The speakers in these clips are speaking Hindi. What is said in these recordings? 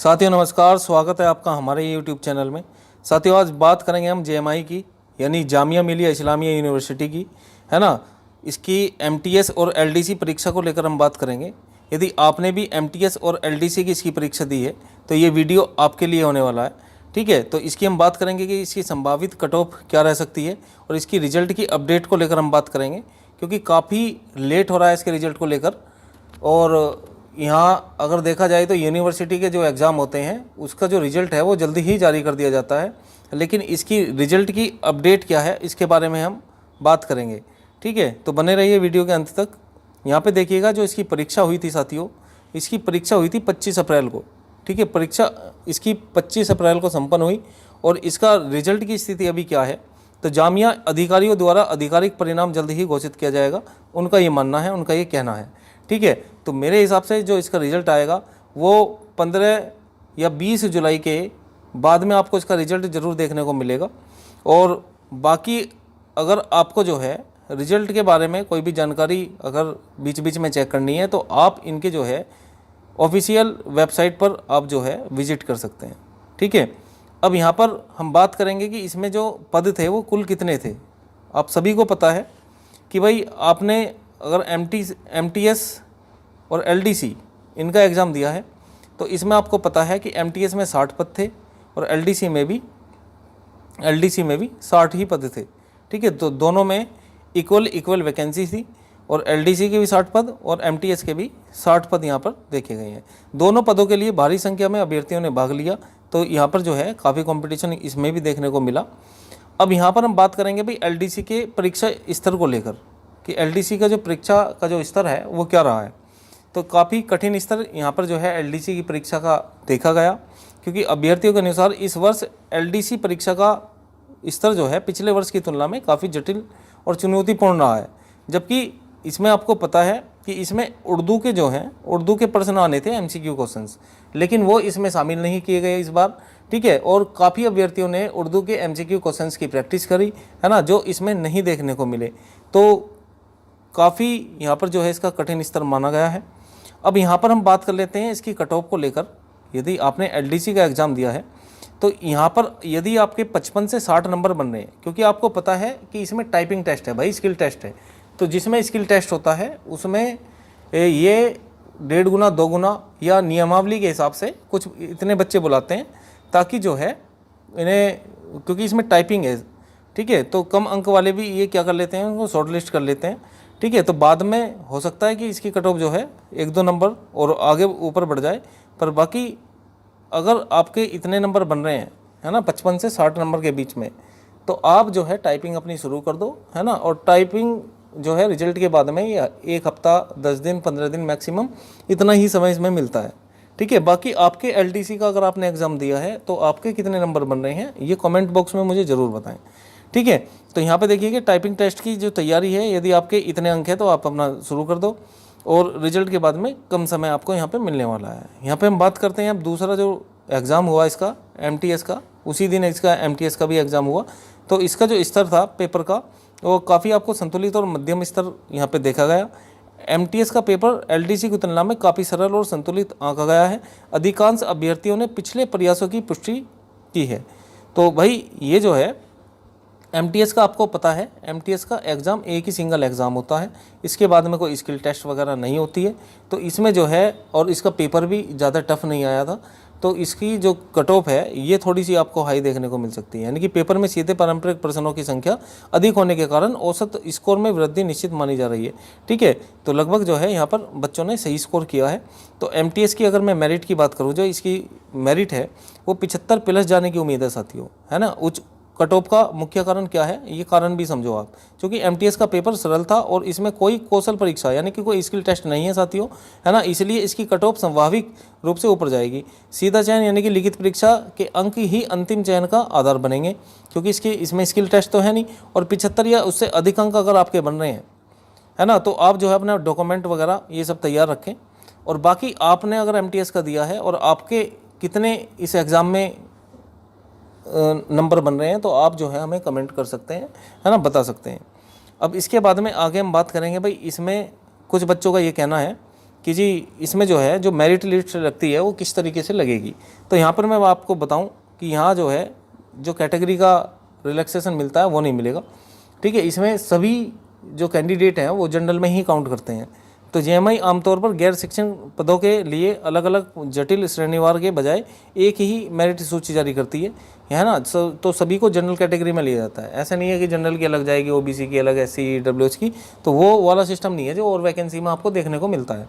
साथियों नमस्कार, स्वागत है आपका हमारे यूट्यूब चैनल में। साथियों आज बात करेंगे हम जेएमआई की, यानी जामिया मिलिया इस्लामिया यूनिवर्सिटी की, है ना। इसकी एमटीएस और एलडीसी परीक्षा को लेकर हम बात करेंगे। यदि आपने भी एमटीएस और एलडीसी की इसकी परीक्षा दी है तो ये वीडियो आपके लिए होने वाला है, ठीक है। तो इसकी हम बात करेंगे कि इसकी संभावित कट ऑफ क्या रह सकती है और इसकी रिजल्ट की अपडेट को लेकर हम बात करेंगे, क्योंकि काफ़ी लेट हो रहा है इसके रिजल्ट को लेकर। और यहाँ अगर देखा जाए तो यूनिवर्सिटी के जो एग्ज़ाम होते हैं उसका जो रिज़ल्ट है वो जल्दी ही जारी कर दिया जाता है, लेकिन इसकी रिज़ल्ट की अपडेट क्या है इसके बारे में हम बात करेंगे, ठीक है। तो बने रहिए वीडियो के अंत तक। यहाँ पे देखिएगा जो इसकी परीक्षा हुई थी साथियों, इसकी परीक्षा हुई थी 25 अप्रैल को, ठीक है। परीक्षा इसकी 25 अप्रैल को संपन्न हुई और इसका रिजल्ट की स्थिति अभी क्या है, तो जामिया अधिकारियों द्वारा आधिकारिक परिणाम जल्द ही घोषित किया जाएगा, उनका ये मानना है, उनका ये कहना है, ठीक है। तो मेरे हिसाब से जो इसका रिज़ल्ट आएगा वो 15 या 20 जुलाई के बाद में आपको इसका रिज़ल्ट ज़रूर देखने को मिलेगा। और बाकी अगर आपको जो है रिज़ल्ट के बारे में कोई भी जानकारी अगर बीच बीच में चेक करनी है तो आप इनके जो है ऑफिशियल वेबसाइट पर आप जो है विज़िट कर सकते हैं, ठीक है। अब यहाँ पर हम बात करेंगे कि इसमें जो पद थे वो कुल कितने थे। आप सभी को पता है कि भाई आपने अगर एमटीएस और एलडीसी इनका एग्ज़ाम दिया है तो इसमें आपको पता है कि एमटीएस में 60 पद थे और एलडीसी में भी 60 ही पद थे, ठीक है। तो दोनों में इक्वल वैकेंसी थी और एलडीसी के भी 60 पद और एमटीएस के भी 60 पद यहाँ पर देखे गए हैं। दोनों पदों के लिए भारी संख्या में अभ्यर्थियों ने भाग लिया, तो यहाँ पर जो है काफ़ी कंपटीशन इसमें भी देखने को मिला। अब यहाँ पर हम बात करेंगे भाई एलडीसी के परीक्षा स्तर को लेकर कि एलडीसी का जो परीक्षा का जो स्तर है वो क्या रहा है। तो काफ़ी कठिन स्तर यहाँ पर जो है एलडीसी की परीक्षा का देखा गया, क्योंकि अभ्यर्थियों के अनुसार इस वर्ष एलडीसी परीक्षा का स्तर जो है पिछले वर्ष की तुलना में काफ़ी जटिल और चुनौतीपूर्ण रहा है। जबकि इसमें आपको पता है कि इसमें उर्दू के जो हैं उर्दू के प्रश्न आने थे एमसीक्यू क्वेश्चंस, लेकिन वो इसमें शामिल नहीं किए गए इस बार, ठीक है। और काफ़ी अभ्यर्थियों ने उर्दू के एमसीक्यू क्वेश्चंस की प्रैक्टिस करी, है ना, जो इसमें नहीं देखने को मिले। तो काफ़ी यहाँ पर जो है इसका कठिन स्तर माना गया है। अब यहाँ पर हम बात कर लेते हैं इसकी कट ऑफ को लेकर। यदि आपने एलडीसी का एग्ज़ाम दिया है तो यहाँ पर यदि आपके 55 से 60 नंबर बन रहे हैं, क्योंकि आपको पता है कि इसमें टाइपिंग टेस्ट है भाई, स्किल टेस्ट है, तो जिसमें स्किल टेस्ट होता है उसमें ये 1.5 गुना 2 गुना या नियमावली के हिसाब से कुछ इतने बच्चे बुलाते हैं ताकि जो है इन्हें, क्योंकि इसमें टाइपिंग है, ठीक है, तो कम अंक वाले भी ये क्या कर लेते हैं, उनको शॉर्ट लिस्ट कर लेते हैं, ठीक है। तो बाद में हो सकता है कि इसकी कट ऑफ जो है 1-2 नंबर और आगे ऊपर बढ़ जाए, पर बाकी अगर आपके इतने नंबर बन रहे हैं, है ना, 55 से 60 नंबर के बीच में, तो आप जो है टाइपिंग अपनी शुरू कर दो, है ना। और टाइपिंग जो है रिजल्ट के बाद में या 1 हफ्ता 10 दिन 15 दिन मैक्सिमम इतना ही समय इसमें मिलता है, ठीक है। बाकी आपके एलडीसी का अगर आपने एग्ज़ाम दिया है तो आपके कितने नंबर बन रहे हैं ये कमेंट बॉक्स में मुझे ज़रूर बताएं, ठीक है। तो यहाँ पे देखिए कि टाइपिंग टेस्ट की जो तैयारी है, यदि आपके इतने अंक है तो आप अपना शुरू कर दो और रिजल्ट के बाद में कम समय आपको यहाँ पे मिलने वाला है। यहाँ पे हम बात करते हैं अब दूसरा जो एग्ज़ाम हुआ इसका एमटीएस का, उसी दिन इसका एमटीएस का भी एग्ज़ाम हुआ। तो इसका जो स्तर था पेपर का वो काफ़ी आपको संतुलित और मध्यम स्तर यहाँ पर देखा गया। एमटीएस का पेपर एलडीसी की तुलना में काफ़ी सरल और संतुलित आंका गया है। अधिकांश अभ्यर्थियों ने पिछले प्रयासों की पुष्टि की है। तो भाई ये जो है एमटीएस का आपको पता है, एमटीएस का एग्ज़ाम एक ही सिंगल एग्ज़ाम होता है, इसके बाद में कोई स्किल टेस्ट वगैरह नहीं होती है। तो इसमें जो है, और इसका पेपर भी ज़्यादा टफ नहीं आया था, तो इसकी जो कट ऑफ है ये थोड़ी सी आपको हाई देखने को मिल सकती है। यानी कि पेपर में सीधे पारंपरिक प्रश्नों की संख्या अधिक होने के कारण औसत स्कोर में वृद्धि निश्चित मानी जा रही है, ठीक है। तो लगभग जो है यहाँ पर बच्चों ने सही स्कोर किया है। तो एमटीएस की अगर मैं मेरिट की बात करूँ, जो इसकी मेरिट है वो 75 प्लस जाने की उम्मीद है साथियों, है ना। उच्च कट ऑफ का मुख्य कारण क्या है, ये कारण भी समझो आप, क्योंकि एमटीएस का पेपर सरल था और इसमें कोई कौशल परीक्षा यानी कि कोई स्किल टेस्ट नहीं है साथियों, है ना, इसलिए इसकी कट ऑफ स्वाभाविक रूप से ऊपर जाएगी। सीधा चयन यानी कि लिखित परीक्षा के अंक ही अंतिम चयन का आधार बनेंगे, क्योंकि इसमें स्किल टेस्ट तो है नहीं। और 75 या उससे अधिक अंक अगर आपके बन रहे हैं, है ना, तो आप जो है अपना डॉक्यूमेंट वगैरह ये सब तैयार रखें। और बाकी आपने अगर एमटीएस का दिया है और आपके कितने इस एग्ज़ाम में नंबर बन रहे हैं तो आप जो है हमें कमेंट कर सकते हैं, है ना, बता सकते हैं। अब इसके बाद में आगे हम बात करेंगे भाई, इसमें कुछ बच्चों का ये कहना है कि जी इसमें जो है जो मेरिट लिस्ट लगती है वो किस तरीके से लगेगी। तो यहाँ पर मैं आपको बताऊँ कि यहाँ जो है जो कैटेगरी का रिलैक्सेशन मिलता है वो नहीं मिलेगा, ठीक है। इसमें सभी जो कैंडिडेट हैं वो जनरल में ही काउंट करते हैं। तो जेएमआई आमतौर पर गैर शिक्षण पदों के लिए अलग अलग जटिल श्रेणीवार के बजाय एक ही मेरिट सूची जारी करती है ना। तो सभी को जनरल कैटेगरी में लिया जाता है। ऐसा नहीं है कि जनरल की अलग जाएगी, ओबीसी की अलग, एससी डब्ल्यूएच की, तो वो वाला सिस्टम नहीं है जो और वैकेंसी में आपको देखने को मिलता है।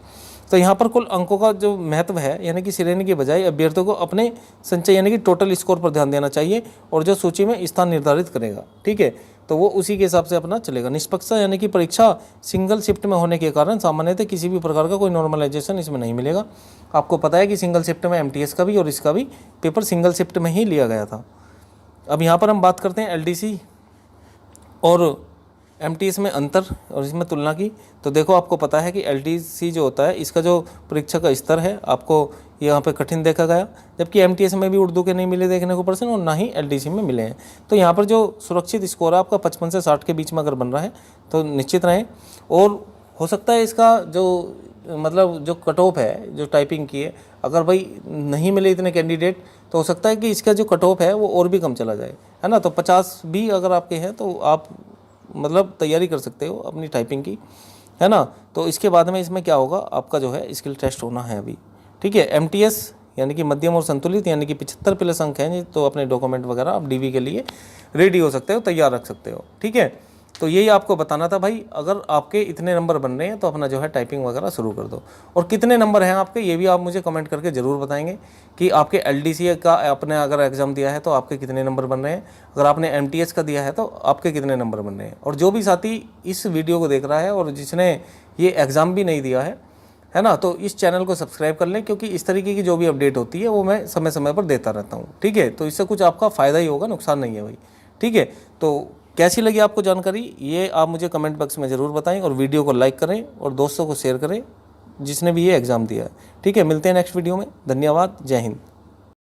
तो यहाँ पर कुल अंकों का जो महत्व है यानी कि श्रेणी के बजाय अभ्यर्थियों को अपने संचय यानी कि टोटल स्कोर पर ध्यान देना चाहिए और जो सूची में स्थान निर्धारित करेगा, ठीक है, तो वो उसी के हिसाब से अपना चलेगा। निष्पक्षता यानी कि परीक्षा सिंगल शिफ्ट में होने के कारण सामान्यतः किसी भी प्रकार का कोई नॉर्मलाइजेशन इसमें नहीं मिलेगा। आपको पता है कि सिंगल शिफ्ट में एमटीएस का भी और इसका भी पेपर सिंगल शिफ्ट में ही लिया गया था। अब यहाँ पर हम बात करते हैं एलडीसी और एमटीएस में अंतर और इसमें तुलना की। तो देखो आपको पता है कि एलडीसी जो होता है इसका जो परीक्षा का स्तर है आपको यहाँ पे कठिन देखा गया, जबकि एमटीएस में भी उर्दू के नहीं मिले देखने को प्रश्न और ना ही एलडीसी में मिले हैं। तो यहाँ पर जो सुरक्षित स्कोर है आपका 55 से 60 के बीच में अगर बन रहा है तो निश्चित रहें। और हो सकता है इसका जो मतलब जो कट ऑफ है जो टाइपिंग की है, अगर भाई नहीं मिले इतने कैंडिडेट तो हो सकता है कि इसका जो कट ऑफ है वो और भी कम चला जाए, है ना। तो 50 भी अगर आपके हैं तो आप मतलब तैयारी कर सकते हो अपनी टाइपिंग की, है ना। तो इसके बाद में इसमें क्या होगा, आपका जो है स्किल टेस्ट होना है अभी, ठीक है। एमटीएस यानी कि मध्यम और संतुलित यानी कि 75 प्लस अंक हैं, तो अपने डॉक्यूमेंट वगैरह आप डीवी के लिए रेडी हो सकते हो, तैयार रख सकते हो, ठीक है। तो यही आपको बताना था भाई, अगर आपके इतने नंबर बन रहे हैं तो अपना जो है टाइपिंग वगैरह शुरू कर दो। और कितने नंबर हैं आपके ये भी आप मुझे कमेंट करके ज़रूर बताएंगे कि आपके एलडीसी का आपने अगर एग्ज़ाम दिया है तो आपके कितने नंबर बन रहे हैं, अगर आपने एमटीएस का दिया है तो आपके कितने नंबर बन रहे हैं। और जो भी साथी इस वीडियो को देख रहा है और जिसने ये एग्ज़ाम भी नहीं दिया है ना, तो इस चैनल को सब्सक्राइब कर लें, क्योंकि इस तरीके की जो भी अपडेट होती है वो मैं समय समय पर देता रहता हूँ, ठीक है। तो इससे कुछ आपका फ़ायदा ही होगा, नुकसान नहीं है भाई, ठीक है। तो कैसी लगी आपको जानकारी ये आप मुझे कमेंट बॉक्स में ज़रूर बताएं और वीडियो को लाइक करें और दोस्तों को शेयर करें जिसने भी ये एग्ज़ाम दिया है, ठीक है। मिलते हैं नेक्स्ट वीडियो में, धन्यवाद, जय हिंद।